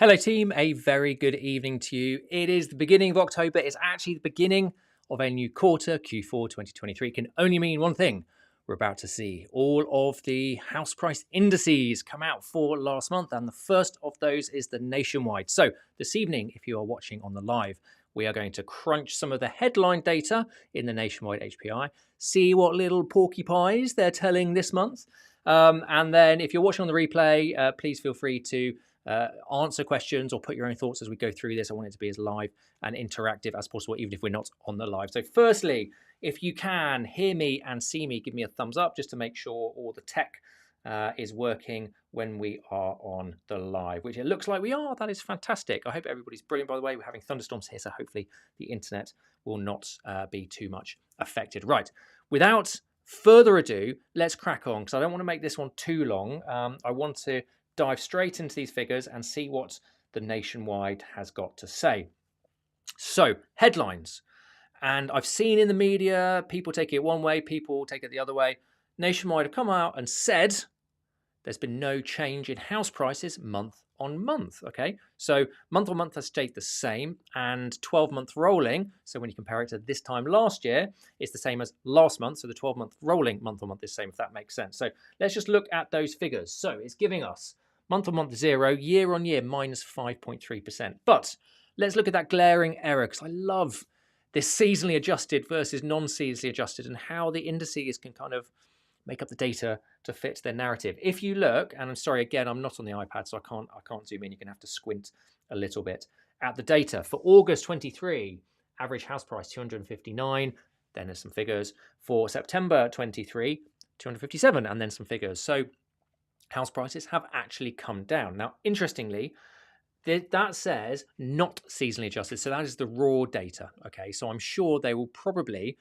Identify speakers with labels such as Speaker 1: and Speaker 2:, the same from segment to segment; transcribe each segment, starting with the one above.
Speaker 1: Hello team, a very good evening to you. It is the beginning of October. It's actually the beginning of a new quarter, Q4 2023. It can only mean one thing. We're about to see all of the house price indices come out for last month, and the first of those is the nationwide. So this evening, if you are watching on the live, we are going to crunch some of the headline data in the nationwide HPI, see what little porcupines they're telling this month. And then if you're watching on the replay, please feel free to answer questions or put your own thoughts as we go through this. I want it to be as live and interactive as possible, even if we're not on the live. So firstly, if you can hear me and see me, give me a thumbs up just to make sure all the tech is working when we are on the live, which it looks like we are. That is fantastic. I hope everybody's brilliant. By the way, we're having thunderstorms here, so hopefully the internet will not be too much affected. Right, without further ado, let's crack on, because I don't want to make this one too long. I want to dive straight into these figures and see what the nationwide has got to say. So, headlines. And I've seen in the media, people take it one way, people take it the other way. Nationwide have come out and said there's been no change in house prices month on month. Okay, so month on month has stayed the same, and 12-month rolling, so when you compare it to this time last year, it's the same as last month. So the 12-month rolling month on month is the same, if that makes sense. So let's just look at those figures. So it's giving us month on month 0, year on year minus 5.3%. But let's look at that glaring error, because I love this seasonally adjusted versus non-seasonally adjusted and how the indices can kind of make up the data to fit their narrative. If you look, and I'm sorry, again, I'm not on the iPad, so I can't zoom in. You're going to have to squint a little bit at the data. For August 23, average house price 259. Then there's some figures. For September 23, 257, and then some figures. So house prices have actually come down. Now, interestingly, that says not seasonally adjusted. So that is the raw data. Okay, so I'm sure they will probably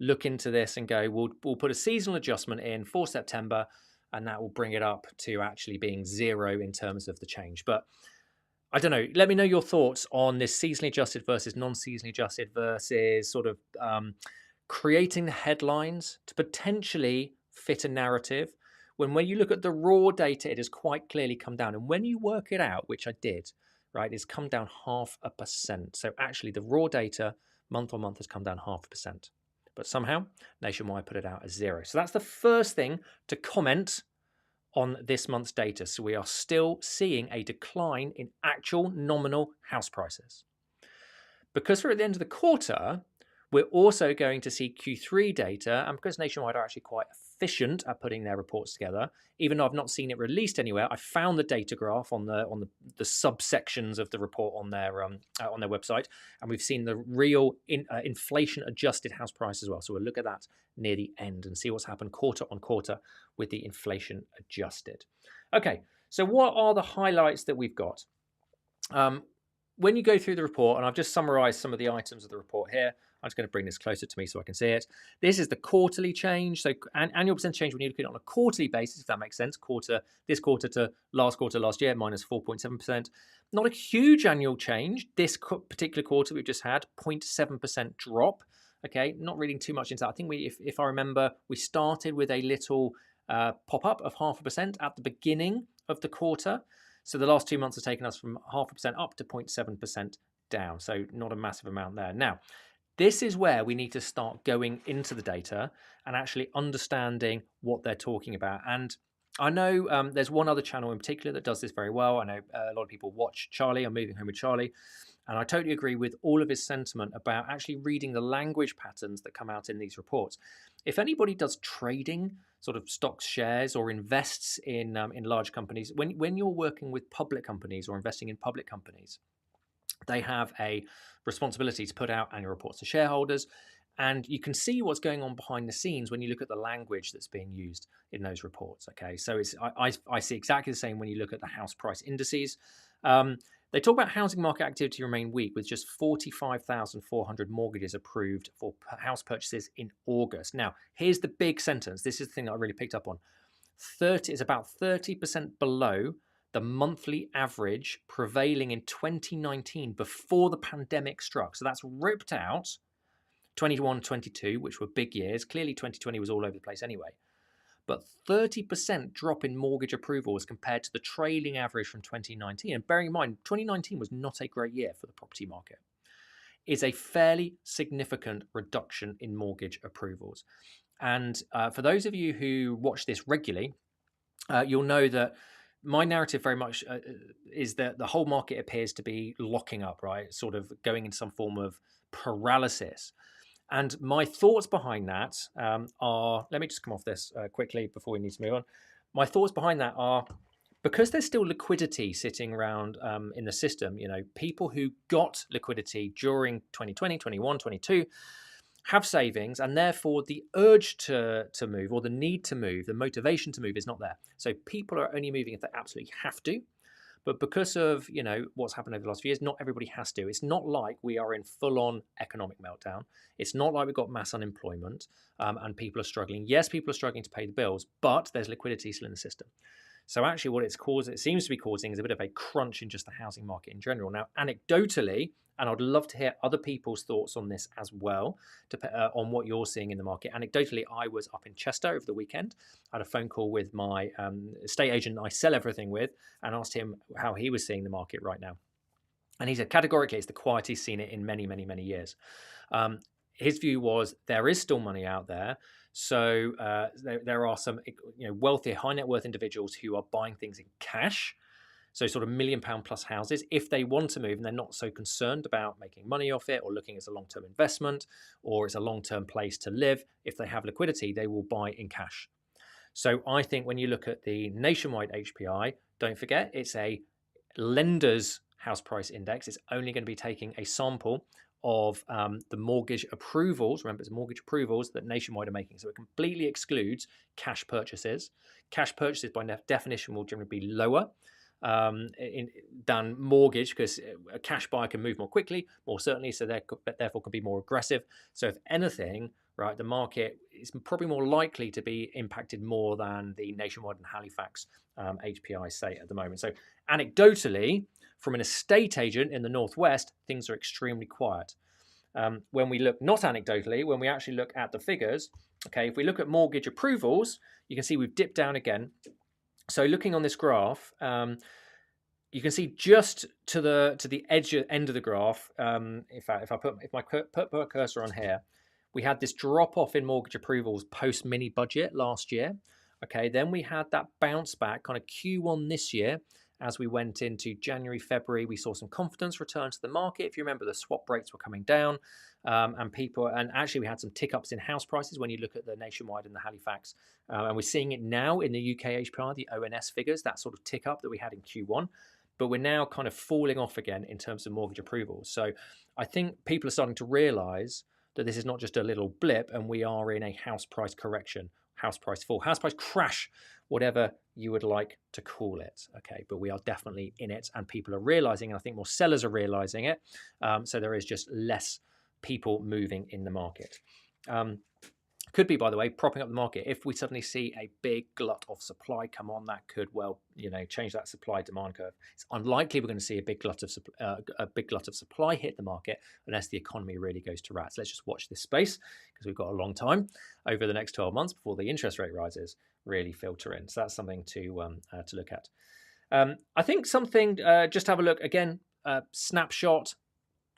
Speaker 1: look into this and go, we'll put a seasonal adjustment in for September, and that will bring it up to actually being 0 in terms of the change. But I don't know. Let me know your thoughts on this seasonally adjusted versus non-seasonally adjusted versus sort of creating the headlines to potentially fit a narrative. When you look at the raw data, it has quite clearly come down. And when you work it out, which I did, right, it's come down 0.5%. So actually the raw data month on month has come down 0.5%. But somehow Nationwide put it out as 0. So that's the first thing to comment on this month's data. So we are still seeing a decline in actual nominal house prices. Because we're at the end of the quarter, we're also going to see Q3 data, and because Nationwide are actually quite efficient at putting their reports together, even though I've not seen it released anywhere, I found the data graph on the subsections of the report on their website, and we've seen the real inflation adjusted house price as well. So we'll look at that near the end and see what's happened quarter on quarter with the inflation adjusted. Okay, so what are the highlights that we've got? When you go through the report, and I've just summarized some of the items of the report here, I'm just going to bring this closer to me so I can see it. This is the quarterly change. So annual percentage change when you look at it on a quarterly basis, if that makes sense. This quarter to quarter last year, minus 4.7%. Not a huge annual change. This particular quarter we've just had, 0.7% drop. Okay, not reading too much into that. I think if I remember, we started with a little pop-up of 0.5% at the beginning of the quarter. So the last 2 months have taken us from 0.5% up to 0.7% down. So not a massive amount there. Now, this is where we need to start going into the data and actually understanding what they're talking about. And I know there's one other channel in particular that does this very well. I know a lot of people watch Charlie. I'm moving home with Charlie. And I totally agree with all of his sentiment about actually reading the language patterns that come out in these reports. If anybody does trading, sort of stocks, shares, or invests in large companies, when you're working with public companies or investing in public companies, they have a responsibility to put out annual reports to shareholders. And you can see what's going on behind the scenes when you look at the language that's being used in those reports. Okay, so I see exactly the same when you look at the house price indices. They talk about housing market activity remain weak, with just 45,400 mortgages approved for house purchases in August. Now, here's the big sentence. This is the thing that I really picked up on. It's about 30% below the monthly average prevailing in 2019 before the pandemic struck. So that's ripped out 21, 22, which were big years. Clearly 2020 was all over the place anyway. but 30% drop in mortgage approvals compared to the trailing average from 2019. And bearing in mind, 2019 was not a great year for the property market. Is a fairly significant reduction in mortgage approvals. And for those of you who watch this regularly, you'll know that my narrative very much is that the whole market appears to be locking up, right? Sort of going in some form of paralysis. And my thoughts behind that are, let me just come off this quickly before we need to move on. My thoughts behind that are, because there's still liquidity sitting around in the system, people who got liquidity during 2020, 21, 22 have savings, and therefore the urge to move, or the need to move, the motivation to move is not there. So people are only moving if they absolutely have to. But because of what's happened over the last few years, not everybody has to. It's not like we are in full-on economic meltdown. It's not like we've got mass unemployment and people are struggling. Yes, people are struggling to pay the bills, but there's liquidity still in the system. So actually what it seems to be causing is a bit of a crunch in just the housing market in general. Now, anecdotally, and I'd love to hear other people's thoughts on this as well, on what you're seeing in the market. Anecdotally, I was up in Chester over the weekend. I had a phone call with my estate agent I sell everything with, and asked him how he was seeing the market right now. And he said categorically it's the quietest he's seen it in many, many, many years. His view was there is still money out there. So there are some wealthy, high net worth individuals who are buying things in cash. So sort of £1 million plus houses, if they want to move and they're not so concerned about making money off it or looking as a long-term investment or it's a long-term place to live, if they have liquidity, they will buy in cash. So I think when you look at the nationwide HPI, don't forget it's a lender's house price index. It's only going to be taking a sample of the mortgage approvals. Remember, it's mortgage approvals that Nationwide are making. So it completely excludes cash purchases. Cash purchases by definition will generally be lower than mortgage, because a cash buyer can move more quickly, more certainly, so therefore can be more aggressive. So if anything, right, the market is probably more likely to be impacted more than the Nationwide and Halifax HPI say at the moment. So anecdotally, from an estate agent in the Northwest, things are extremely quiet. When we look, not anecdotally, when we actually look at the figures, okay, if we look at mortgage approvals, you can see we've dipped down again. So looking on this graph, you can see just to the end of the graph. If I put my cursor on here, we had this drop off in mortgage approvals post mini budget last year. Okay, then we had that bounce back kind of Q1 this year. As we went into January, February, we saw some confidence return to the market. If you remember, the swap rates were coming down, and actually we had some tick ups in house prices when you look at the Nationwide and the Halifax, and we're seeing it now in the UK HPI, the ONS figures, that sort of tick up that we had in Q1. But we're now kind of falling off again in terms of mortgage approvals. So I think people are starting to realise that this is not just a little blip, and we are in a house price correction, house price fall, house price crash, whatever you would like to call it. Okay, but we are definitely in it, and people are realizing, and I think more sellers are realizing it. So there is just less people moving in the market. Could be, by the way, propping up the market. If we suddenly see a big glut of supply come on, that could well, change that supply-demand curve. It's unlikely we're going to see a big glut of supply hit the market unless the economy really goes to rats. Let's just watch this space, because we've got a long time over the next 12 months before the interest rate rises really filter in. So that's something to look at. I think something, just have a look again, snapshot,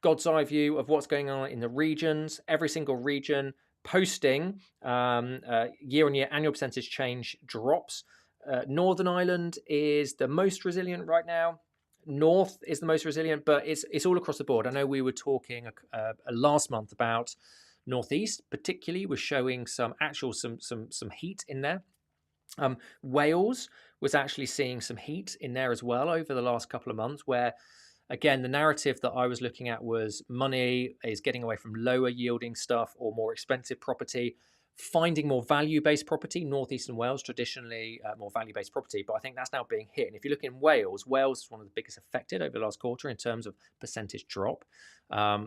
Speaker 1: God's eye view of what's going on in the regions. Every single region posting year-on-year annual percentage change drops. Northern Ireland is the most resilient right now. North is the most resilient, but it's all across the board. I know we were talking last month about Northeast, particularly, was showing some heat in there. Wales was actually seeing some heat in there as well over the last couple of months, where again, the narrative that I was looking at was money is getting away from lower yielding stuff or more expensive property, finding more value-based property. Northeastern Wales, traditionally more value-based property, but I think that's now being hit. And if you look in Wales, Wales is one of the biggest affected over the last quarter in terms of percentage drop.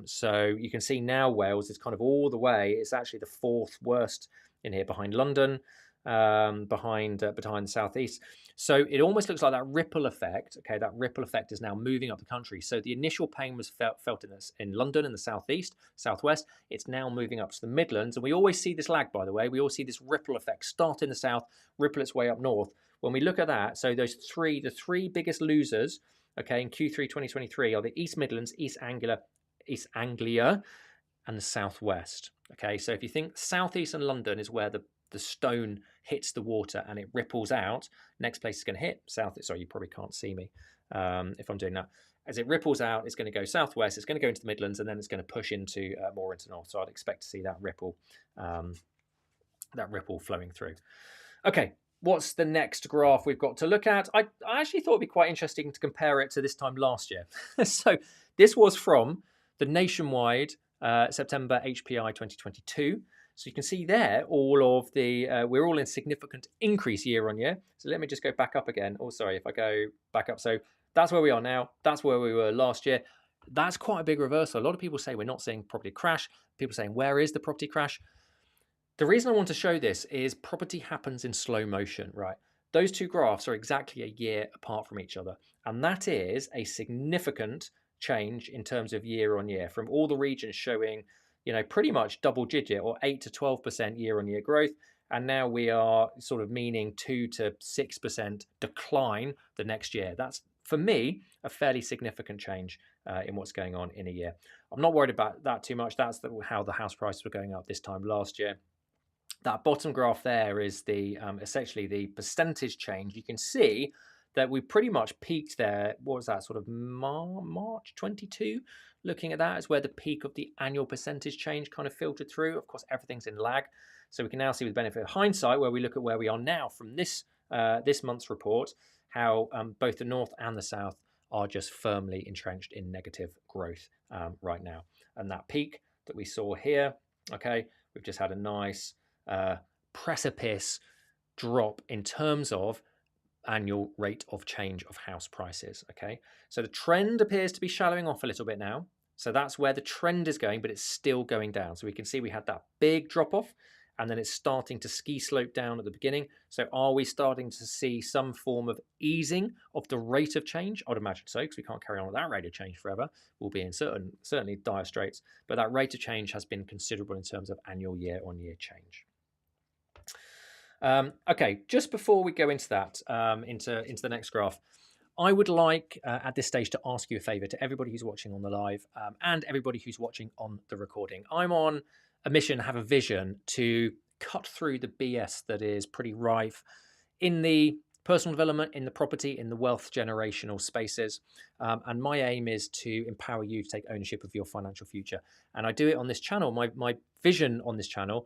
Speaker 1: So you can see now Wales is kind of all the way. It's actually the fourth worst in here behind London. behind the southeast. So it almost looks like that ripple effect. Okay, that ripple effect is now moving up the country. So the initial pain was felt in London and the southeast, southwest. It's now moving up to the Midlands, and we always see this lag. By the way, we all see this ripple effect start in the south, ripple its way up north. When we look at that, so the three biggest losers, okay, in Q3 2023 are the East Midlands, East Anglia, and the southwest. Okay, so if you think southeast and London is where the stone hits the water and it ripples out, next place is going to hit south. Sorry, you probably can't see me if I'm doing that. As it ripples out, it's going to go southwest, it's going to go into the Midlands, and then it's going to push into more into north. So I'd expect to see that ripple flowing through. Okay, what's the next graph we've got to look at? I actually thought it'd be quite interesting to compare it to this time last year. So this was from the nationwide September HPI 2022. So you can see there all of the, we're all in significant increase year on year. So let me just go back up again. Oh, sorry, if I go back up. So that's where we are now. That's where we were last year. That's quite a big reversal. A lot of people say we're not seeing property crash. People saying, where is the property crash? The reason I want to show this is property happens in slow motion, right? Those two graphs are exactly a year apart from each other. And that is a significant change in terms of year on year, from all the regions showing, you know, pretty much double digit or 8 to 12% year on year growth. And now we are sort of meaning 2 to 6% decline the next year. That's, for me, a fairly significant change in what's going on in a year. I'm not worried about that too much. That's how the house prices were going up this time last year. That bottom graph there is the essentially the percentage change. You can see that we pretty much peaked there. What was that, sort of March 22? Looking at that is where the peak of the annual percentage change kind of filtered through. Of course, everything's in lag. So we can now see with the benefit of hindsight, where we look at where we are now from this month's report, how both the north and the south are just firmly entrenched in negative growth right now. And that peak that we saw here, okay, we've just had a nice precipice drop in terms of annual rate of change of house prices. Okay, so the trend appears to be shallowing off a little bit now. So that's where the trend is going, but it's still going down. So we can see we had that big drop off, and then it's starting to ski slope down at the beginning. So are we starting to see some form of easing of the rate of change? I'd imagine so, because we can't carry on with that rate of change forever. We'll be in certainly dire straits, but that rate of change has been considerable in terms of annual year-on-year change. Okay, just before we go into that, into the next graph, I would like at this stage to ask you a favor, to everybody who's watching on the live and everybody who's watching on the recording. I'm on a mission, have a vision to cut through the BS that is pretty rife in the personal development, in the property, in the wealth generational spaces. And my aim is to empower you to take ownership of your financial future. And I do it on this channel. My vision on this channel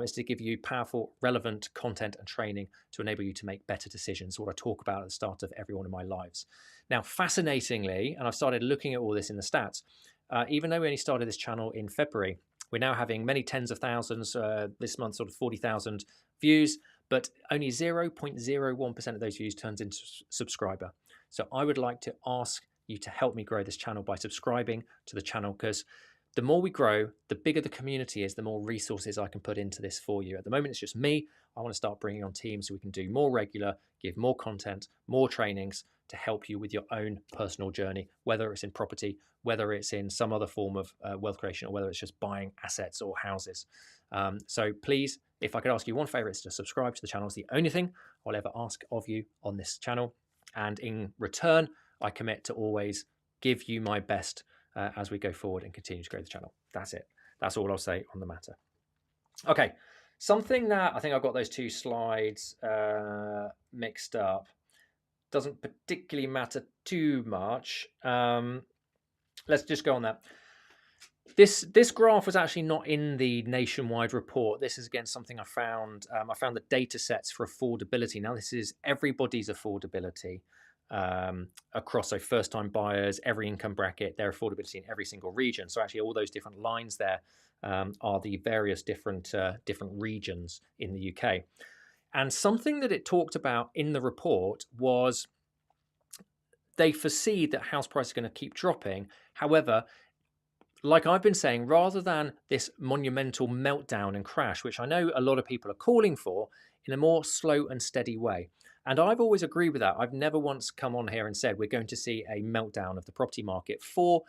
Speaker 1: is to give you powerful, relevant content and training to enable you to make better decisions, what I talk about at the start of every one of my lives. Now, fascinatingly, and I've started looking at all this in the stats, even though we only started this channel in February, we're now having many tens of thousands, this month sort of 40,000 views, but only 0.01% of those views turns into subscriber. So I would like to ask you to help me grow this channel by subscribing to the channel, because the more we grow, the bigger the community is, the more resources I can put into this for you. At the moment, it's just me. I want to start bringing on teams so we can do more regular, give more content, more trainings to help you with your own personal journey, whether it's in property, whether it's in some other form of wealth creation, or whether it's just buying assets or houses. So please, if I could ask you one favor, it's to subscribe to the channel. It's the only thing I'll ever ask of you on this channel. And in return, I commit to always give you my best as we go forward and continue to grow the channel. That's it. That's all I'll say on the matter. Okay, something that I think I've got those two slides mixed up. Doesn't particularly matter too much. Let's just go on that. This graph was actually not in the nationwide report. This is again something I found. I found the data sets for affordability. Now this is everybody's affordability across, so first-time buyers, every income bracket, their affordability in every single region. So actually, all those different lines there are the various different regions in the UK. And something that it talked about in the report was they foresee that house prices are going to keep dropping. However, like I've been saying, rather than this monumental meltdown and crash, which I know a lot of people are calling for, in a more slow and steady way. And I've always agreed with that. I've never once come on here and said we're going to see a meltdown of the property market. For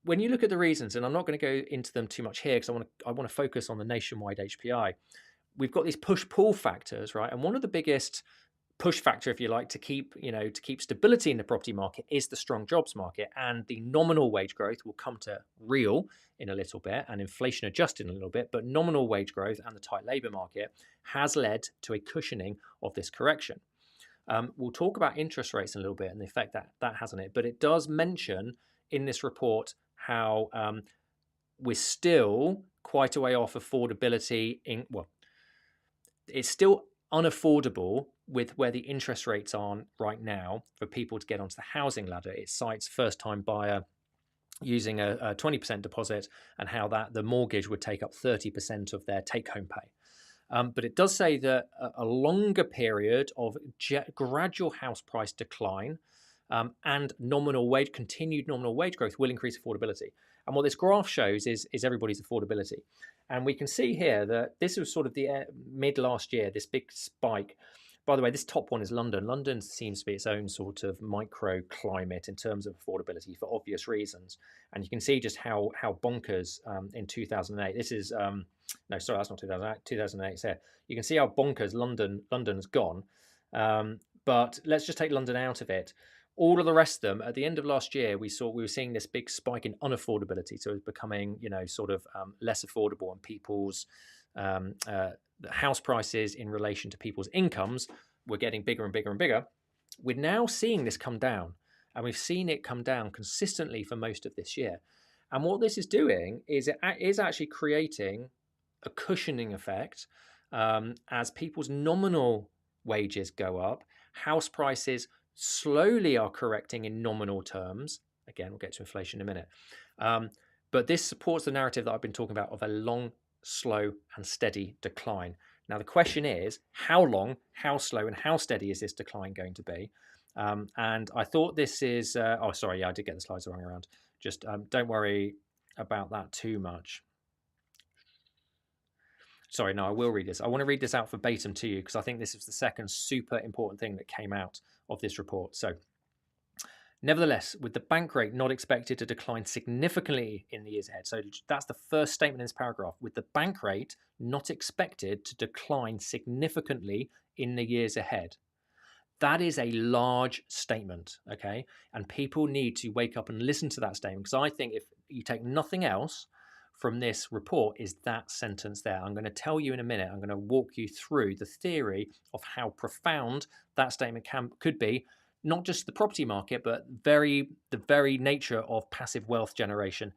Speaker 1: when you look at the reasons, and I'm not going to go into them too much here because I want to focus on the nationwide HPI. We've got these push-pull factors, right? And one of the biggest push factor, if you like, to keep stability in the property market is the strong jobs market, and the nominal wage growth will come to real in a little bit and inflation adjusted in a little bit, but nominal wage growth and the tight labour market has led to a cushioning of this correction. We'll talk about interest rates in a little bit and the effect that has on it, but it does mention in this report how we're still quite a way off affordability it's still unaffordable with where the interest rates are right now for people to get onto the housing ladder. It cites first-time buyer using a 20% deposit and how that the mortgage would take up 30% of their take-home pay. But it does say that a longer period of gradual house price decline and continued nominal wage growth will increase affordability. And what this graph shows is everybody's affordability. And we can see here that this was sort of the mid last year, this big spike. By the way, this top one is London. London seems to be its own sort of microclimate in terms of affordability for obvious reasons. And you can see just how bonkers in 2008. This is, no, sorry, that's not 2008. 2008 is here. You can see how bonkers London's gone. But let's just take London out of it. All of the rest of them, at the end of last year, we were seeing this big spike in unaffordability. So it was becoming, sort of less affordable, and people's house prices in relation to people's incomes were getting bigger and bigger and bigger. We're now seeing this come down, and we've seen it come down consistently for most of this year. And what this is doing is it is actually creating a cushioning effect as people's nominal wages go up. House prices slowly are correcting in nominal terms. Again, we'll get to inflation in a minute. But this supports the narrative that I've been talking about of a long, slow and steady decline. Now, the question is, how long, how slow and how steady is this decline going to be? And I thought this is, oh, sorry, yeah, I did get the slides the wrong around. Just don't worry about that too much. Sorry, no, I will read this. I want to read this out verbatim to you because I think this is the second super important thing that came out of this report. So, nevertheless, with the bank rate not expected to decline significantly in the years ahead. So that's the first statement in this paragraph. With the bank rate not expected to decline significantly in the years ahead. That is a large statement, okay? And people need to wake up and listen to that statement, because I think if you take nothing else from this report is that sentence there. I'm going to tell you in a minute. I'm going to walk you through the theory of how profound that statement could be, not just the property market, but the very nature of passive wealth generation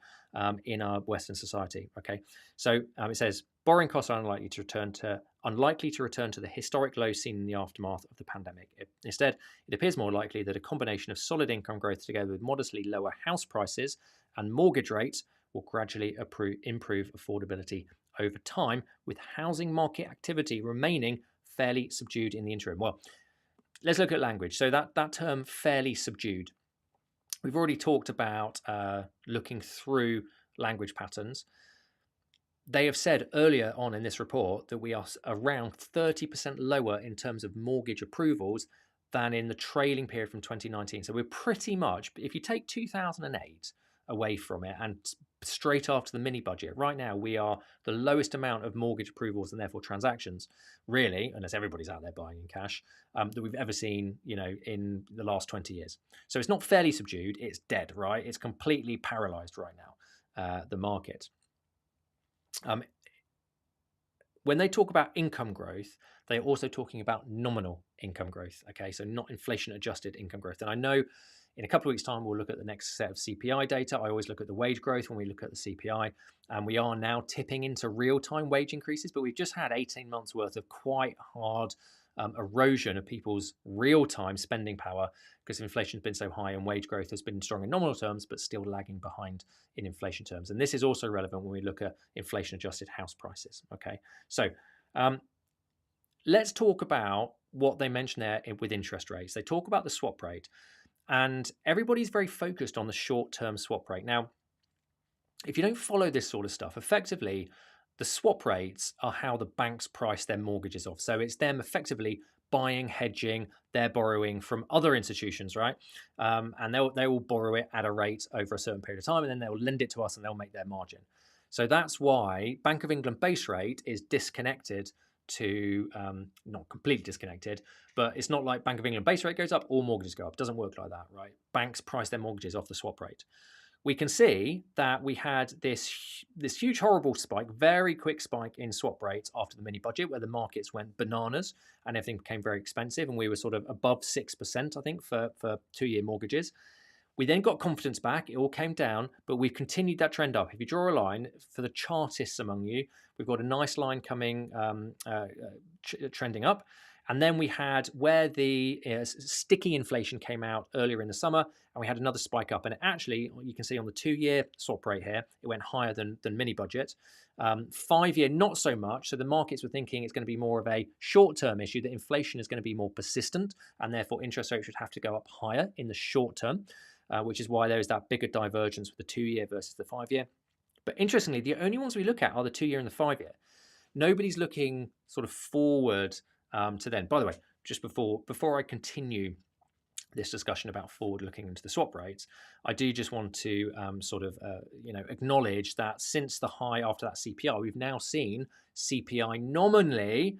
Speaker 1: in our Western society. Okay, so it says borrowing costs are unlikely to return to the historic lows seen in the aftermath of the pandemic. Instead, it appears more likely that a combination of solid income growth together with modestly lower house prices and mortgage rates will gradually improve affordability over time, with housing market activity remaining fairly subdued in the interim. Well, let's look at language. So that term fairly subdued. We've already talked about looking through language patterns. They have said earlier on in this report that we are around 30% lower in terms of mortgage approvals than in the trailing period from 2019. So we're pretty much, if you take 2008 away from it and straight after the mini budget, right now we are the lowest amount of mortgage approvals and therefore transactions, really, unless everybody's out there buying in cash, that we've ever seen, in the last 20 years. So it's not fairly subdued, it's dead, right? It's completely paralyzed right now, the market. When they talk about income growth, they're also talking about nominal income growth, okay? So not inflation adjusted income growth. And I know in a couple of weeks' time, we'll look at the next set of CPI data. I always look at the wage growth when we look at the CPI. And we are now tipping into real-time wage increases, but we've just had 18 months worth of quite hard erosion of people's real-time spending power because inflation's been so high and wage growth has been strong in nominal terms, but still lagging behind in inflation terms. And this is also relevant when we look at inflation-adjusted house prices, okay? So let's talk about what they mention there with interest rates. They talk about the swap rate. And everybody's very focused on the short-term swap rate. Now, if you don't follow this sort of stuff, effectively, the swap rates are how the banks price their mortgages off. So it's them effectively buying, hedging their borrowing from other institutions, right? And they will borrow it at a rate over a certain period of time, and then they'll lend it to us and they'll make their margin. So that's why Bank of England base rate is disconnected to, not completely disconnected, but it's not like Bank of England base rate goes up, all mortgages go up. It doesn't work like that, right? Banks price their mortgages off the swap rate. We can see that we had this huge, horrible spike, very quick spike in swap rates after the mini budget, where the markets went bananas and everything became very expensive, and we were sort of above 6%, I think, for 2-year mortgages. We then got confidence back. It all came down, but we've continued that trend up. If you draw a line, for the chartists among you, we've got a nice line coming, trending up. And then we had where the sticky inflation came out earlier in the summer, and we had another spike up. And actually, you can see on the 2-year swap rate here, it went higher than mini budget. 5-year, not so much. So the markets were thinking it's going to be more of a short-term issue, that inflation is going to be more persistent, and therefore interest rates should have to go up higher in the short term, which is why there is that bigger divergence with the 2-year versus the 5-year. But interestingly, the only ones we look at are the 2-year and the 5-year. Nobody's looking sort of forward to then. By the way, just before I continue this discussion about forward looking into the swap rates, I do just want to acknowledge that since the high after that CPI, we've now seen CPI nominally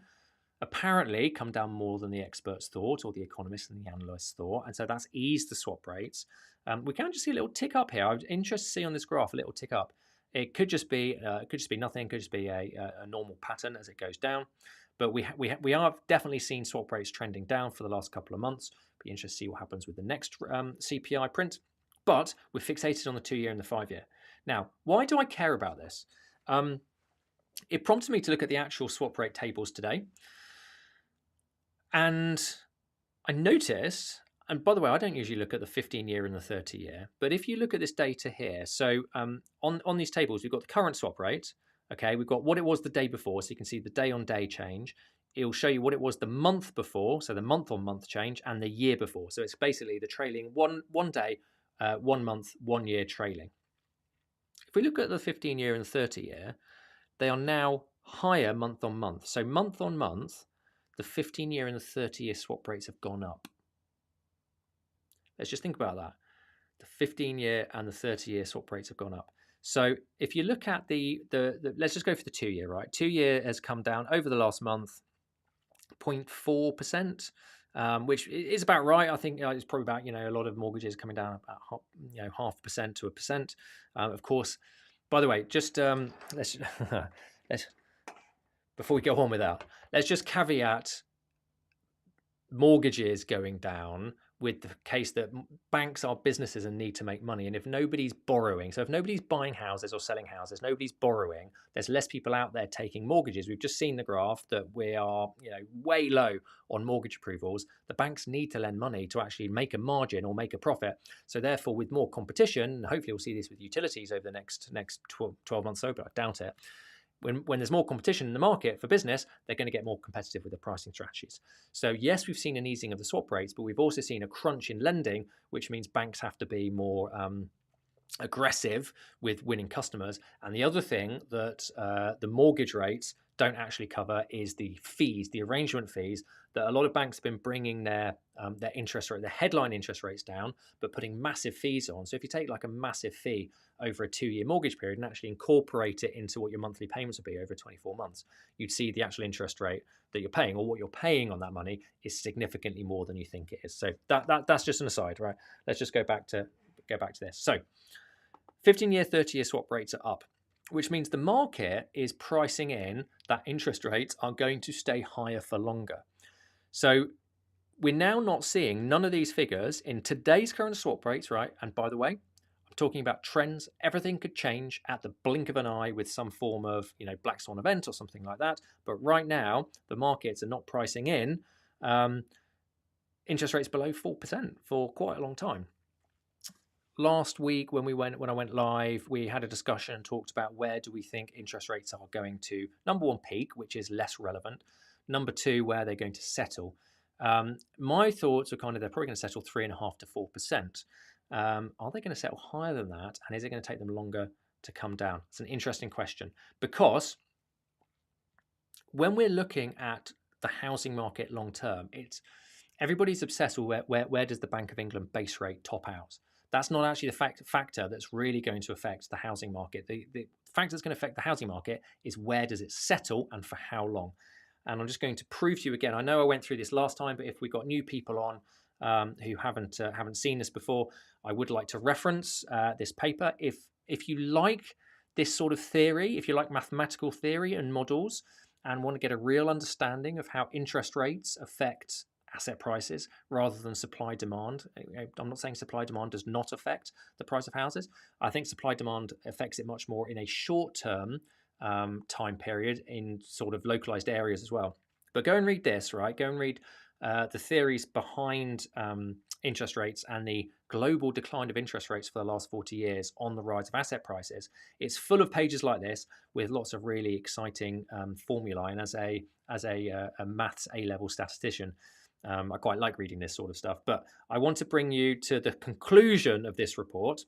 Speaker 1: apparently come down more than the experts thought, or the economists and the analysts thought, and so that's eased the swap rates. We can just see a little tick up here. I'm interested to see on this graph a little tick up. It could just be nothing. Could just be a normal pattern as it goes down. But we have definitely seen swap rates trending down for the last couple of months. Be interested to see what happens with the next CPI print. But we're fixated on the 2-year and the 5-year. Now, why do I care about this? It prompted me to look at the actual swap rate tables today. And I noticed, and by the way, I don't usually look at the 15-year and the 30-year, but if you look at this data here, so on these tables, we've got the current swap rate. Okay, we've got what it was the day before, so you can see the day-on-day change. It will show you what it was the month before, so the month-on-month change, and the year before. So it's basically the trailing one day, 1 month, 1 year trailing. If we look at the 15-year and the 30-year, they are now higher month-on-month. So month-on-month, the 15-year and the 30-year swap rates have gone up. Let's just think about that. The 15-year and the 30-year swap rates have gone up. So if you look at the let's just go for the 2-year, right? 2-year has come down over the last month, 0.4%, which is about right. I think it's probably about, a lot of mortgages coming down about 0.5% to 1%. Of course, by the way, just let's before we go on with that, let's just caveat mortgages going down with the case that banks are businesses and need to make money. And if nobody's borrowing, so if nobody's buying houses or selling houses, nobody's borrowing, there's less people out there taking mortgages. We've just seen the graph that we are, way low on mortgage approvals. The banks need to lend money to actually make a margin or make a profit. So therefore, with more competition, and hopefully we'll see this with utilities over the next 12 months or so, but I doubt it. When there's more competition in the market for business, they're going to get more competitive with their pricing strategies. So yes, we've seen an easing of the swap rates, but we've also seen a crunch in lending, which means banks have to be more aggressive with winning customers. And the other thing that the mortgage rates don't actually cover is the fees, the arrangement fees, that a lot of banks have been bringing their interest rate, their headline interest rates down, but putting massive fees on. So if you take like a massive fee over a 2-year mortgage period and actually incorporate it into what your monthly payments would be over 24 months, you'd see the actual interest rate that you're paying, or what you're paying on that money, is significantly more than you think it is. So that's just an aside, right? Let's just go back to this. So 15-year, 30-year swap rates are up, which means the market is pricing in that interest rates are going to stay higher for longer. So we're now not seeing none of these figures in today's current swap rates, right? And by the way, I'm talking about trends. Everything could change at the blink of an eye with some form of, black swan event or something like that. But right now, the markets are not pricing in interest rates below 4% for quite a long time. Last week when I went live, we had a discussion and talked about where do we think interest rates are going to, number one, peak, which is less relevant. Number two, where they're going to settle. My thoughts are kind of they're probably going to settle 3.5% to 4%. Are they going to settle higher than that? And is it going to take them longer to come down? It's an interesting question, because when we're looking at the housing market long term, it's everybody's obsessed with where does the Bank of England base rate top out. That's not actually the factor that's really going to affect the housing market. The factor that's going to affect the housing market is where does it settle and for how long. And I'm just going to prove to you again. I know I went through this last time, but if we got new people on who haven't seen this before, I would like to reference this paper. If you like this sort of theory, if you like mathematical theory and models, and want to get a real understanding of how interest rates affect asset prices rather than supply demand. I'm not saying supply demand does not affect the price of houses. I think supply demand affects it much more in a short term time period in sort of localized areas as well. But go and read this, right? Go and read the theories behind interest rates and the global decline of interest rates for the last 40 years on the rise of asset prices. It's full of pages like this with lots of really exciting formulae. And as a maths A-level statistician, I quite like reading this sort of stuff. But I want to bring you to the conclusion of this report,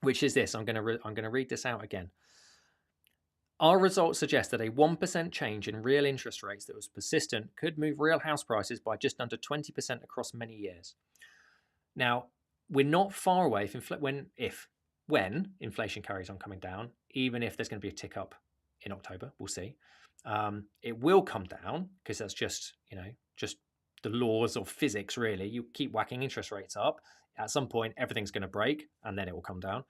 Speaker 1: which is this. I'm going to read this out again. Our results suggest that a 1% change in real interest rates that was persistent could move real house prices by just under 20% across many years. Now, we're not far away from when inflation carries on coming down, even if there's going to be a tick up in October, we'll see. It will come down because that's just the laws of physics, really. You keep whacking interest rates up. At some point, everything's going to break and then it will come down.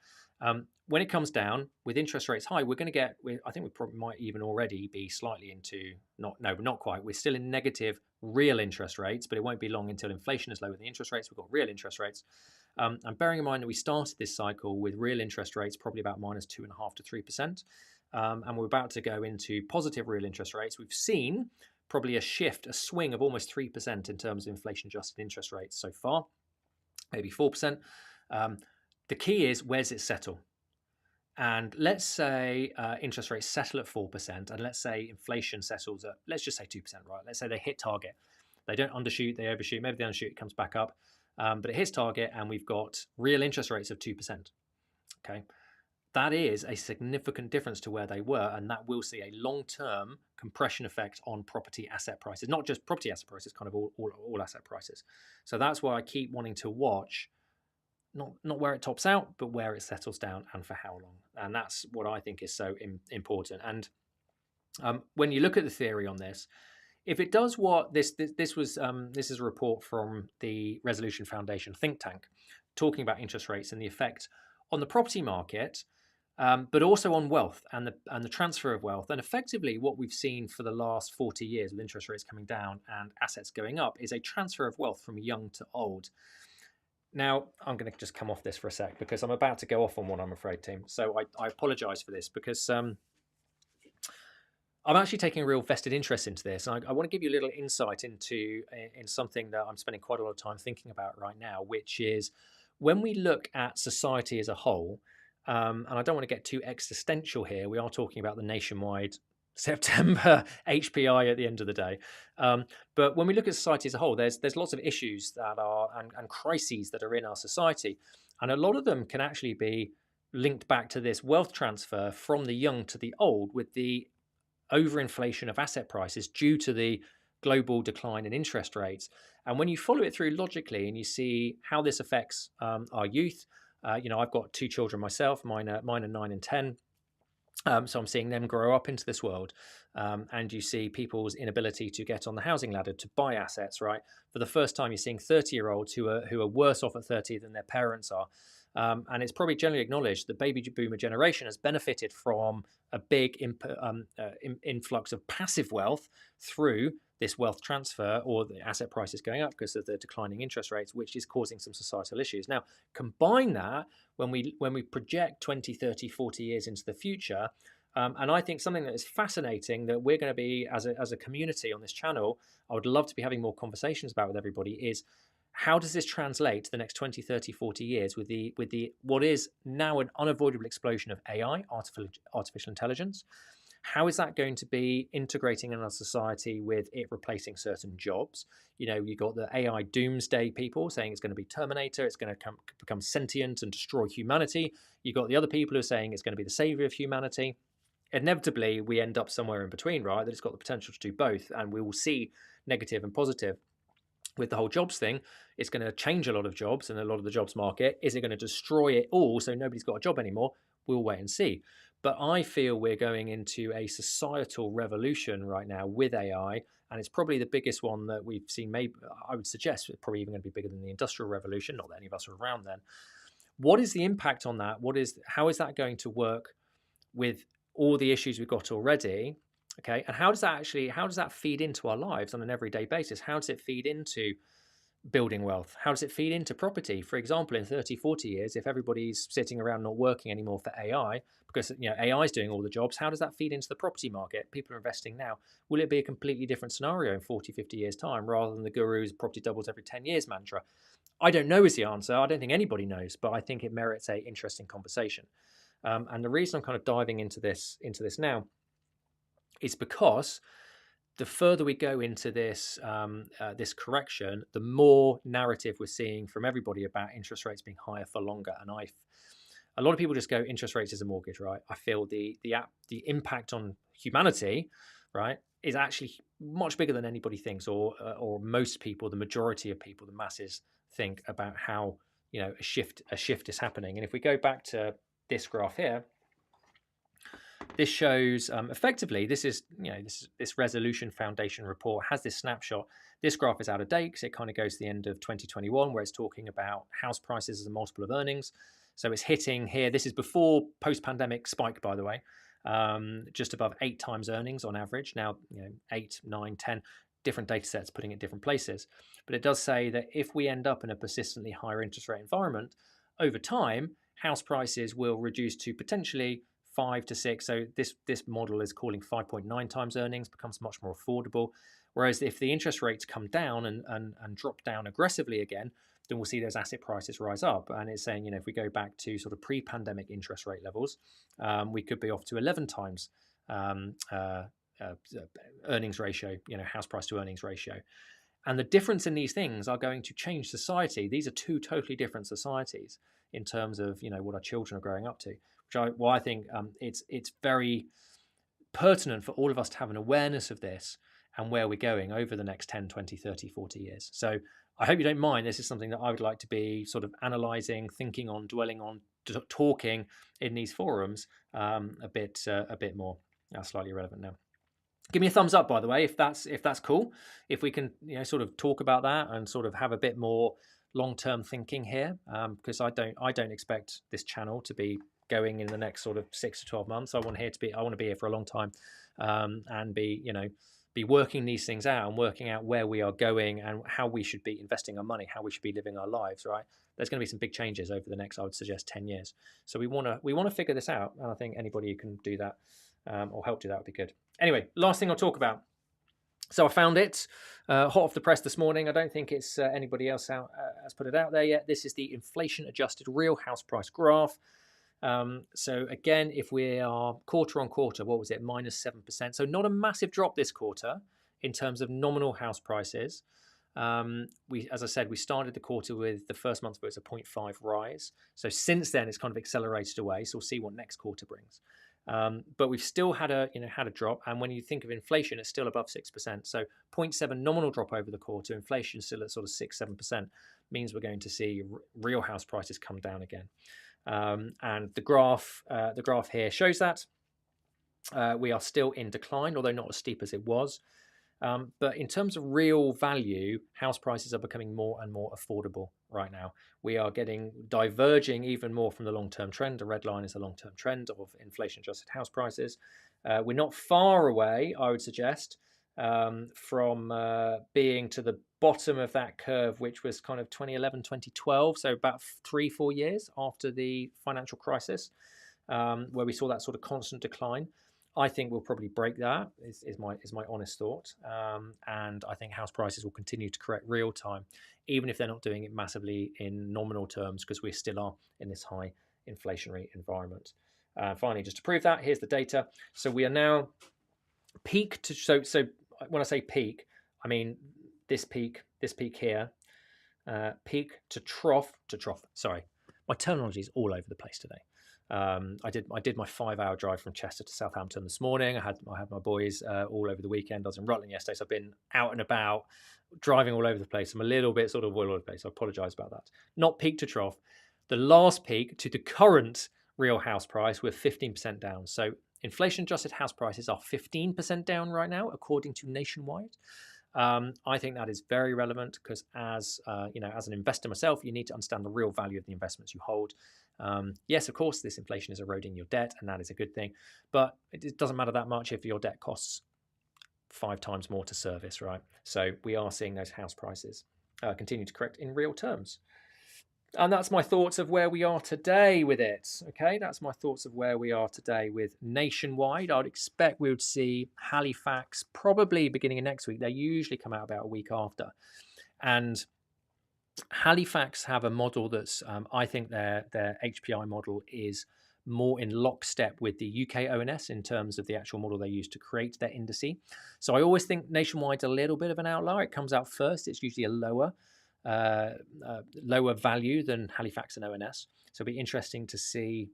Speaker 1: When it comes down with interest rates high, we're going to get, I think we probably might even already be slightly into, not quite. We're still in negative real interest rates, but it won't be long until inflation is lower than interest rates. We've got real interest rates. And bearing in mind that we started this cycle with real interest rates probably about minus 2.5% to 3%. And we're about to go into positive real interest rates. We've seen probably a swing of almost 3% in terms of inflation adjusted interest rates so far, maybe 4%. The key is, where's it settle? And let's say interest rates settle at 4%, and let's say inflation settles at, let's just say 2%, right? Let's say they hit target. They don't undershoot, they overshoot. Maybe they undershoot, it comes back up. But it hits target, and we've got real interest rates of 2%. Okay, that is a significant difference to where they were, and that will see a long-term compression effect on property asset prices. Not just property asset prices, kind of all asset prices. So that's why I keep wanting to watch not where it tops out, but where it settles down and for how long. And that's what I think is so important. And when you look at the theory on this, if it does what this is a report from the Resolution Foundation think tank talking about interest rates and the effect on the property market, but also on wealth and the transfer of wealth. And effectively what we've seen for the last 40 years with interest rates coming down and assets going up is a transfer of wealth from young to old. Now, I'm going to just come off this for a sec because I'm about to go off on one, I'm afraid, Tim. So I apologise for this because I'm actually taking a real vested interest into this. And I want to give you a little insight in something that I'm spending quite a lot of time thinking about right now, which is when we look at society as a whole, and I don't want to get too existential here, we are talking about the nationwide September HPI at the end of the day. But when we look at society as a whole, there's lots of issues that are and crises that are in our society. And a lot of them can actually be linked back to this wealth transfer from the young to the old with the overinflation of asset prices due to the global decline in interest rates. And when you follow it through logically and you see how this affects our youth, I've got two children myself, mine are 9 and 10. So I'm seeing them grow up into this world, and you see people's inability to get on the housing ladder to buy assets. Right, for the first time, you're seeing 30-year-olds who are worse off at 30 than their parents are, and it's probably generally acknowledged that baby boomer generation has benefited from a big influx of passive wealth through this wealth transfer or the asset prices going up because of the declining interest rates, which is causing some societal issues. Now, combine that when we project 20, 30, 40 years into the future, and I think something that is fascinating that we're going to be, as a community on this channel, I would love to be having more conversations about with everybody is, how does this translate to the next 20, 30, 40 years with the what is now an unavoidable explosion of AI, artificial intelligence? How is that going to be integrating in our society with it replacing certain jobs? You got the AI doomsday people saying it's going to be Terminator, it's going to become sentient and destroy humanity. You got the other people who are saying it's going to be the savior of humanity. inevitably we end up somewhere in between, right? That it's got the potential to do both, and we will see negative and positive. With the whole jobs thing, it's going to change a lot of jobs and a lot of the jobs market. Is it going to destroy it all so nobody's got a job anymore? We'll wait and see. But I feel we're going into a societal revolution right now with AI, and it's probably the biggest one that we've seen. Maybe I would suggest it's probably even going to be bigger than the Industrial Revolution. Not that any of us were around then. What is the impact on that? How is that going to work with all the issues we've got already? Okay, and how does that feed into our lives on an everyday basis? How does it feed into building wealth? How does it feed into property? For example, in 30, 40 years, if everybody's sitting around not working anymore for AI, because AI is doing all the jobs, how does that feed into the property market? People are investing now. Will it be a completely different scenario in 40, 50 years' time, rather than the guru's property doubles every 10 years mantra? I don't know is the answer. I don't think anybody knows, but I think it merits a interesting conversation. And the reason I'm kind of diving into this now is because the further we go into this this correction, the more narrative we're seeing from everybody about interest rates being higher for longer. And a lot of people just go, interest rates is a mortgage, right? I feel the impact on humanity, right, is actually much bigger than anybody thinks, or most people, the majority of people, the masses think about how a shift is happening. And if we go back to this graph here, this shows effectively, this Resolution Foundation report has this snapshot. This graph is out of date because it kind of goes to the end of 2021, where it's talking about house prices as a multiple of earnings. So it's hitting here. This is before post-pandemic spike, by the way, just above 8 times earnings on average. Now, 8, 9, 10, different data sets putting it different places. But it does say that if we end up in a persistently higher interest rate environment, over time, house prices will reduce to potentially 5 to 6. So this model is calling 5.9 times earnings, becomes much more affordable. Whereas if the interest rates come down and drop down aggressively again, then we'll see those asset prices rise up. And it's saying, if we go back to sort of pre-pandemic interest rate levels, we could be off to 11 times earnings ratio, house price to earnings ratio. And the difference in these things are going to change society. These are two totally different societies in terms of, what our children are growing up to. I think it's very pertinent for all of us to have an awareness of this and where we're going over the next 10, 20, 30, 40 years. So I hope you don't mind. This is something that I would like to be sort of analysing, thinking on, dwelling on, talking in these forums a bit more. That's slightly irrelevant now. Give me a thumbs up, by the way, if that's cool. If we can, sort of talk about that and sort of have a bit more long-term thinking here, because I don't expect this channel to be going in the next sort of 6 to 12 months. I want to be here for a long time, and be working these things out and working out where we are going and how we should be investing our money, how we should be living our lives. Right? There's going to be some big changes over the next, I would suggest, 10 years. So we want to figure this out, and I think anybody who can do that or help do that would be good. Anyway, last thing I'll talk about. So I found it hot off the press this morning. I don't think it's anybody else has put it out there yet. This is the inflation-adjusted real house price graph. So again, if we are quarter on quarter, what was it? -7%. So not a massive drop this quarter in terms of nominal house prices. As I said, we started the quarter with the first month was a 0.5 rise. So since then, it's kind of accelerated away. So we'll see what next quarter brings. But we've still had a drop, and when you think of inflation, it's still above 6%. So 0.7 nominal drop over the quarter, inflation still at sort of 6-7%, means we're going to see real house prices come down again. And the graph here shows that we are still in decline, although not as steep as it was. But in terms of real value, house prices are becoming more and more affordable right now. We are diverging even more from the long-term trend. The red line is the long-term trend of inflation-adjusted house prices. We're not far away, I would suggest, from being to the bottom of that curve, which was kind of 2011, 2012, so about 3-4 years after the financial crisis, where we saw that sort of constant decline. I think we'll probably break that, is my honest thought. And I think house prices will continue to correct real time, even if they're not doing it massively in nominal terms, because we still are in this high inflationary environment. Finally, just to prove that, here's the data. So we are now peak to, so when I say peak, I mean this peak here, peak to trough, sorry, My terminology is all over the place today. I did my 5-hour drive from Chester to Southampton this morning. I had my boys all over the weekend. I was in Rutland yesterday, so I've been out and about, driving all over the place. I'm a little bit sort of all over the place. I apologise about that. Not peak to trough. The last peak to the current real house price, we're 15% down. So inflation-adjusted house prices are 15% down right now, according to Nationwide. I think that is very relevant because, as as an investor myself, you need to understand the real value of the investments you hold. Yes, of course, this inflation is eroding your debt, and that is a good thing. But it doesn't matter that much if your debt costs 5 times more to service, right? So we are seeing those house prices continue to correct in real terms. And that's my thoughts of where we are today with it. Okay, that's my thoughts of where we are today with Nationwide. I'd expect we would see Halifax probably beginning of next week. They usually come out about a week after. And Halifax have a model that's, I think their HPI model is more in lockstep with the UK ONS in terms of the actual model they use to create their indice. So I always think Nationwide's a little bit of an outlier. It comes out first. It's usually a lower value than Halifax and ONS. So it'll be interesting to see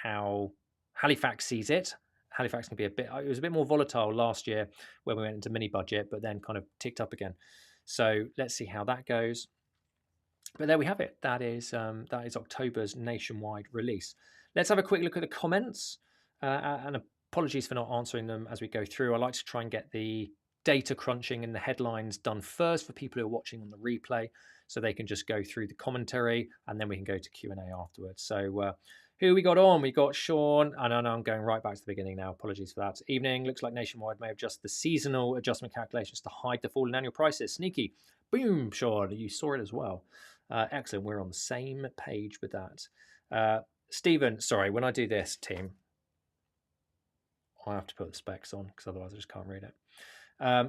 Speaker 1: how Halifax sees it. Halifax can be it was a bit more volatile last year when we went into mini budget, but then kind of ticked up again. So let's see how that goes. But there we have it. That is October's Nationwide release. Let's have a quick look at the comments. And apologies for not answering them as we go through. I like to try and get the data crunching and the headlines done first for people who are watching on the replay, so they can just go through the commentary and then we can go to Q&A afterwards. So who we got on? We got Sean, and I know I'm going right back to the beginning now. Apologies for that. Evening. Looks like Nationwide may adjust the seasonal adjustment calculations to hide the fall in annual prices. Sneaky. Boom, Sean. You saw it as well. Excellent. We're on the same page with that. Stephen, sorry, when I do this, team, I have to put the specs on because otherwise I just can't read it.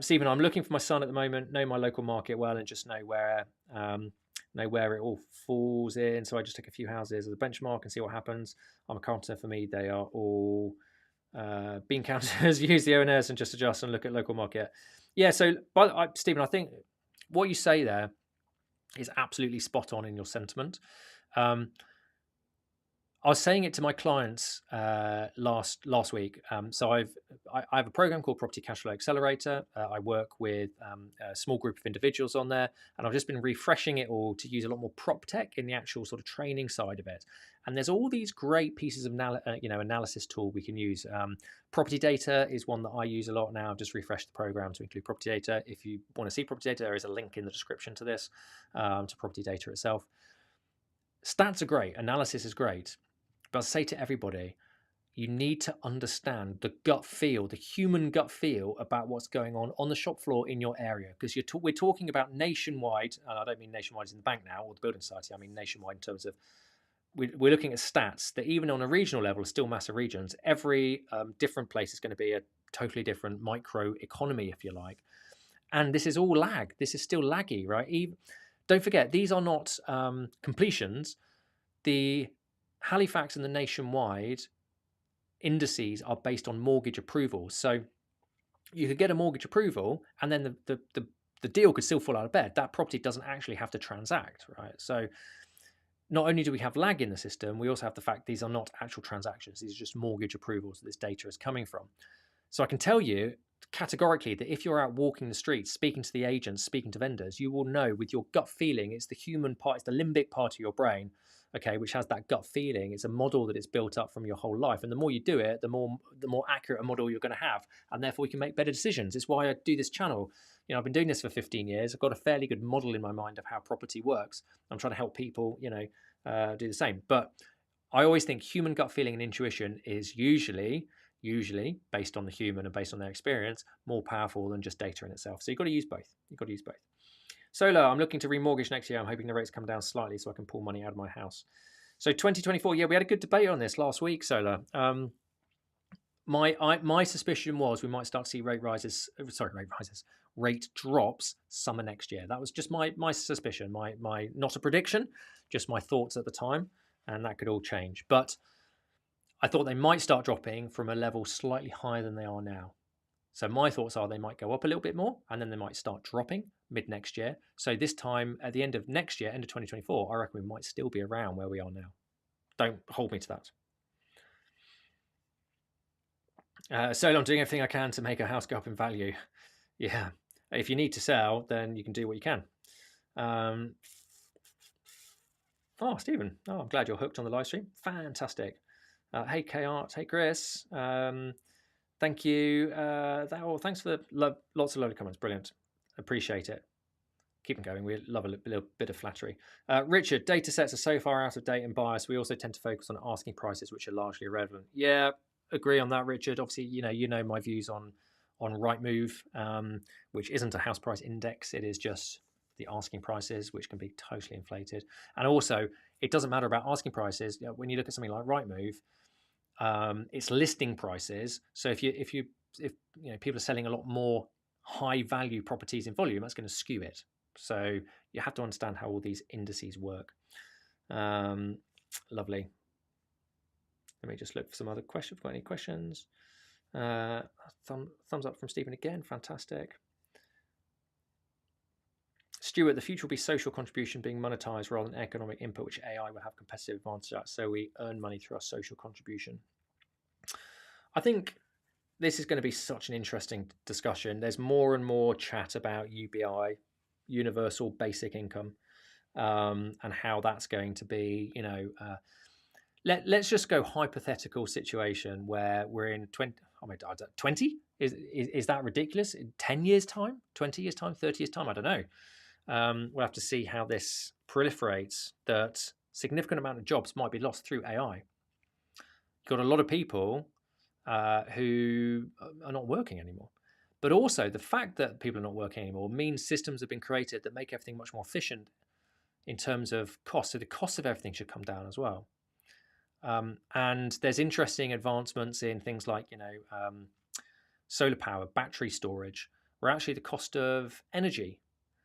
Speaker 1: Stephen, I'm looking for my son at the moment, know my local market well, and just know where it all falls in. So I just took a few houses as a benchmark and see what happens. I'm a carpenter. For me, they are all bean counters. Use the ONS and just adjust and look at local market. Yeah, so Stephen, I think what you say there is absolutely spot on in your sentiment. I was saying it to my clients last week. So I have a program called Property Cashflow Accelerator. I work with a small group of individuals on there, and I've just been refreshing it all to use a lot more prop tech in the actual sort of training side of it. And there's all these great pieces of analysis tool we can use. Property data is one that I use a lot now. I've just refreshed the program to include property data. If you want to see property data, there is a link in the description to this, to property data itself. Stats are great. Analysis is great. But I say to everybody, you need to understand the gut feel, the human gut feel about what's going on the shop floor in your area. Because we're talking about nationwide, and I don't mean nationwide as in the bank now or the building society. I mean nationwide in terms of we're looking at stats that even on a regional level are still massive regions. Every different place is going to be a totally different micro economy, if you like. And this is all lag. This is still laggy, right? Don't forget, these are not completions. The Halifax and the Nationwide indices are based on mortgage approval. So you could get a mortgage approval and then the deal could still fall out of bed. That property doesn't actually have to transact, right? So not only do we have lag in the system, we also have the fact these are not actual transactions. These are just mortgage approvals that this data is coming from. So I can tell you categorically that if you're out walking the streets, speaking to the agents, speaking to vendors, you will know with your gut feeling, it's the human part, it's the limbic part of your brain, okay, which has that gut feeling. It's a model that is built up from your whole life. And the more you do it, the more accurate a model you're going to have. And therefore, you can make better decisions. It's why I do this channel. I've been doing this for 15 years. I've got a fairly good model in my mind of how property works. I'm trying to help people, do the same. But I always think human gut feeling and intuition is usually based on the human and based on their experience, more powerful than just data in itself. So you've got to use both. Solar, I'm looking to remortgage next year. I'm hoping the rates come down slightly so I can pull money out of my house. So 2024, yeah, we had a good debate on this last week, Solar. My suspicion was we might start to see rate drops summer next year. That was just my suspicion, my not a prediction, just my thoughts at the time, and that could all change. But I thought they might start dropping from a level slightly higher than they are now. So my thoughts are they might go up a little bit more and then they might start dropping mid next year. So this time at the end of next year, end of 2024, I reckon we might still be around where we are now. Don't hold me to that. So I'm doing everything I can to make a house go up in value. Yeah. If you need to sell, then you can do what you can. Oh, Stephen. Oh, I'm glad you're hooked on the live stream. Fantastic. Hey, K-Art. Hey, Chris. Thank you. Thanks for the lots of lovely comments. Brilliant. Appreciate it. Keep them going. We love a little bit of flattery. Richard, data sets are so far out of date and biased. We also tend to focus on asking prices, which are largely irrelevant. Yeah, agree on that, Richard. Obviously, you know my views on Rightmove, which isn't a house price index. It is just the asking prices, which can be totally inflated. And also, it doesn't matter about asking prices. You know, when you look at something like Rightmove, it's listing prices. So if you know people are selling a lot more high value properties in volume, that's going to skew it. So you have to understand how all these indices work. Lovely. Let me just look for some other questions. Got any questions? Thumbs up from Stephen again. Fantastic. Stuart, the future will be social contribution being monetized rather than economic input, which AI will have competitive advantage at. So we earn money through our social contribution. I think this is going to be such an interesting discussion. There's more and more chat about UBI, universal basic income, and how that's going to be, let's just go hypothetical situation where we're in 20, 20? Is that ridiculous? In 10 years time, 20 years time, 30 years time? I don't know. We'll have to see how this proliferates, that significant amount of jobs might be lost through AI. You've got a lot of people who are not working anymore. But also the fact that people are not working anymore means systems have been created that make everything much more efficient in terms of cost. So the cost of everything should come down as well. And there's interesting advancements in things like, solar power, battery storage, where actually the cost of energy.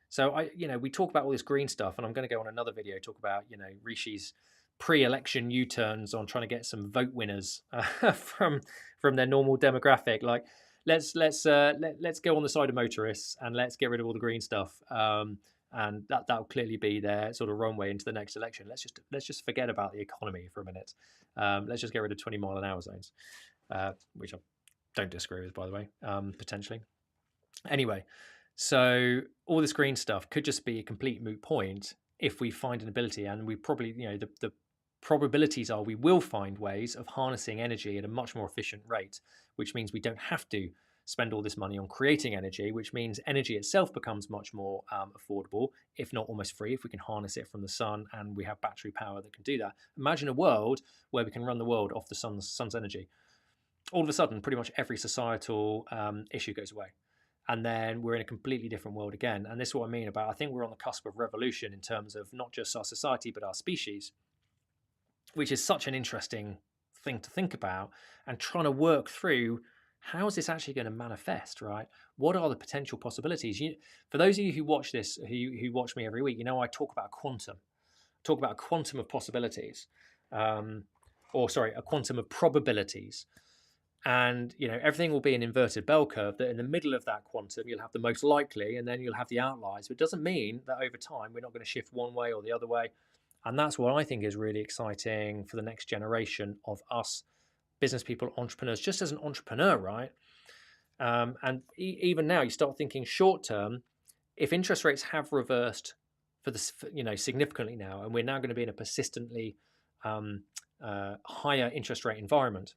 Speaker 1: So we talk about all this green stuff, and I'm going to go on another video talk about, Rishi's pre-election U-turns on trying to get some vote winners from their normal demographic. Like, let's go on the side of motorists and let's get rid of all the green stuff. And that'll clearly be their sort of runway into the next election. Let's just forget about the economy for a minute. Let's just get rid of 20-mile-an-hour zones, which I don't disagree with, by the way, potentially. Anyway, so all this green stuff could just be a complete moot point if we find an ability, and we probably, the probabilities are we will find ways of harnessing energy at a much more efficient rate, which means we don't have to spend all this money on creating energy, which means energy itself becomes much more affordable, if not almost free, if we can harness it from the sun and we have battery power that can do that. Imagine a world where we can run the world off the sun's energy. All of a sudden, pretty much every societal issue goes away. And then we're in a completely different world again. And this is what I mean about, I think we're on the cusp of revolution in terms of not just our society, but our species, which is such an interesting thing to think about, and trying to work through how is this actually going to manifest, right? What are the potential possibilities? For those of you who watch this, who watch me every week, I talk about a quantum of possibilities, a quantum of probabilities. And everything will be an inverted bell curve, that in the middle of that quantum you'll have the most likely, and then you'll have the outliers. But it doesn't mean that over time we're not going to shift one way or the other way. And that's what I think is really exciting for the next generation of us business people, entrepreneurs, just as an entrepreneur, right? And even now you start thinking short term, if interest rates have reversed significantly now, and we're now going to be in a persistently higher interest rate environment,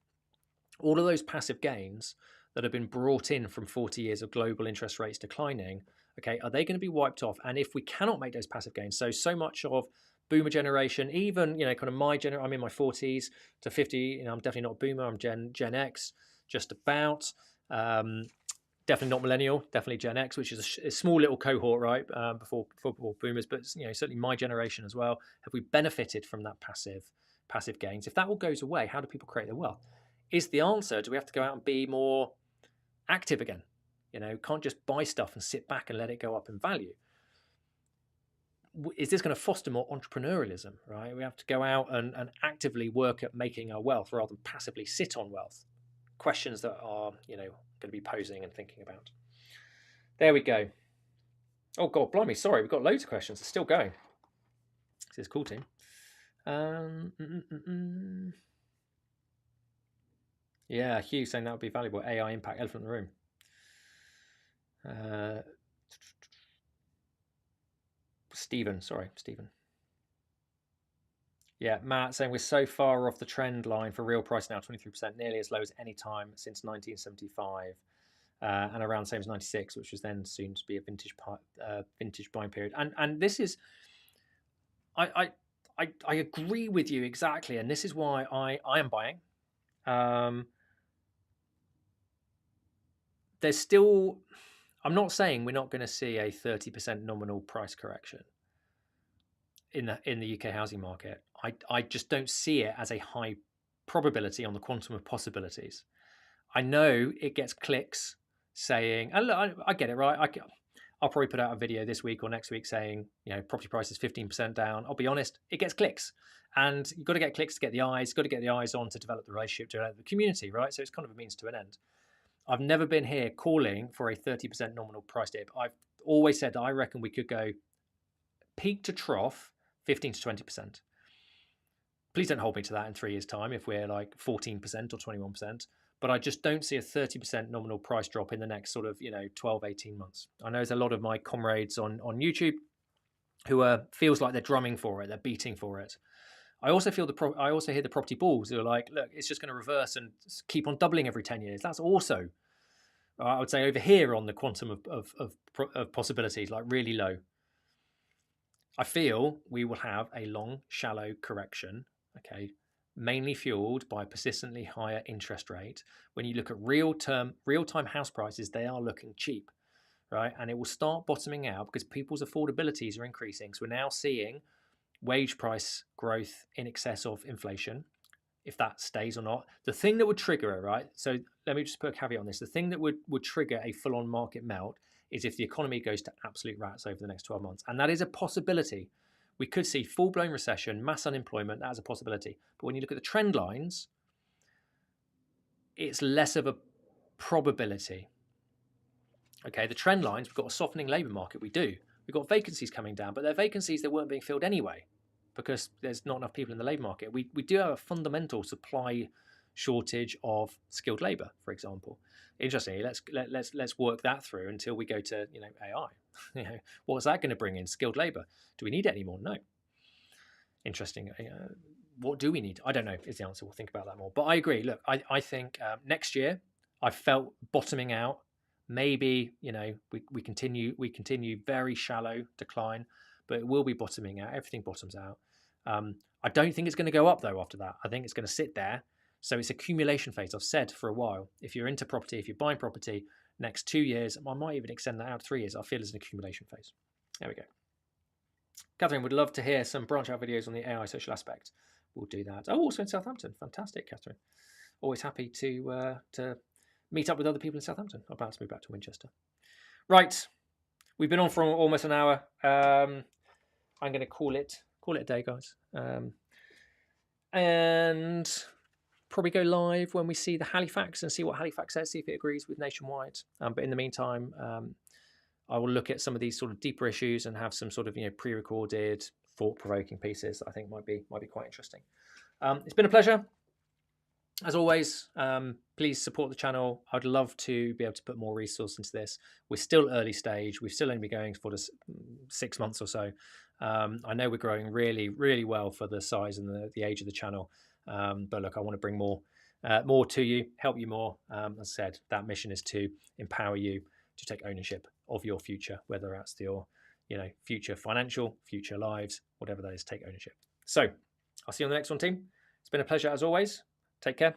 Speaker 1: all of those passive gains that have been brought in from 40 years of global interest rates declining, okay, are they going to be wiped off? And if we cannot make those passive gains, so much of boomer generation, even, kind of my generation, I'm in my 40s to 50, I'm definitely not boomer, I'm Gen X, just about. Definitely not millennial, definitely Gen X, which is a small little cohort, right, before boomers, but certainly my generation as well. Have we benefited from that passive gains? If that all goes away, how do people create their wealth? Is the answer, do we have to go out and be more active again? Can't just buy stuff and sit back and let it go up in value. Is this going to foster more entrepreneurialism, right? We have to go out and actively work at making our wealth rather than passively sit on wealth. Questions that are, going to be posing and thinking about. There we go. Oh, God, blimey, sorry, we've got loads of questions. It's still going. This is cool, team. Yeah, Hugh saying that would be valuable. AI impact, elephant in the room. Stephen. Yeah, Matt saying we're so far off the trend line for real price now, 23%, nearly as low as any time since 1975, and around the same as 96, which was then soon to be a vintage buying period. And this is, I agree with you exactly, and this is why I am buying. There's still, I'm not saying we're not going to see a 30% nominal price correction in the UK housing market. I just don't see it as a high probability on the quantum of possibilities. I know it gets clicks saying, and look, I get it, right? I'll probably put out a video this week or next week saying, property prices 15% down. I'll be honest, it gets clicks. And you've got to get clicks to get the eyes, got to get the eyes on to develop the relationship, to develop the community, right? So it's kind of a means to an end. I've never been here calling for a 30% nominal price dip. I've always said that I reckon we could go peak to trough 15 to 20%. Please don't hold me to that in 3 years' time if we're like 14% or 21%. But I just don't see a 30% nominal price drop in the next sort of 12, 18 months. I know there's a lot of my comrades on YouTube who feels like they're drumming for it, they're beating for it. I also feel I also hear the property bulls who are like, look, it's just going to reverse and keep on doubling every 10 years. That's also, I would say, over here on the quantum of possibilities, like really low. I feel we will have a long, shallow correction, okay, mainly fueled by persistently higher interest rate. When you look at real-time house prices, they are looking cheap, right? And it will start bottoming out because people's affordabilities are increasing. So we're now seeing wage price growth in excess of inflation, if that stays or not. The thing that would trigger it, right? So let me just put a caveat on this. The thing that would trigger a full-on market melt is if the economy goes to absolute rats over the next 12 months. And that is a possibility. We could see full-blown recession, mass unemployment. That is a possibility. But when you look at the trend lines, it's less of a probability. Okay, the trend lines, we've got a softening labour market. We do. We've got vacancies coming down, but they're vacancies that weren't being filled anyway because there's not enough people in the labour market. We do have a fundamental supply shortage of skilled labour, for example. Interestingly, let's work that through until we go to AI. What's that going to bring in? Skilled labour. Do we need it anymore? No. Interesting. What do we need? I don't know is the answer. We'll think about that more. But I agree. Look, I think next year I felt bottoming out. Maybe we continue very shallow decline, but it will be bottoming out. Everything bottoms out. I don't think it's going to go up though after that. I think it's going to sit there. So it's accumulation phase. I've said for a while, if you're into property, if you're buying property, next 2 years, I might even extend that out 3 years. I feel it's an accumulation phase. There we go. Catherine would love to hear some branch out videos on the AI social aspect. We'll do that. Oh, also in Southampton. Fantastic, Catherine. Always happy to meet up with other people in Southampton. I'm about to move back to Winchester. Right. We've been on for almost an hour. I'm going to call it a day, guys. And probably go live when we see the Halifax and see what Halifax says, see if it agrees with Nationwide. But in the meantime, I will look at some of these sort of deeper issues and have some sort of pre-recorded, thought-provoking pieces that I think might be quite interesting. It's been a pleasure. As always, please support the channel. I'd love to be able to put more resource into this. We're still early stage. We've still only been going for 6 months or so. I know we're growing really, really well for the size and the age of the channel. But look, I want to bring more to you, help you more. As I said, that mission is to empower you to take ownership of your future, whether that's your future financial, future lives, whatever that is, take ownership. So I'll see you on the next one, team. It's been a pleasure as always. Take care.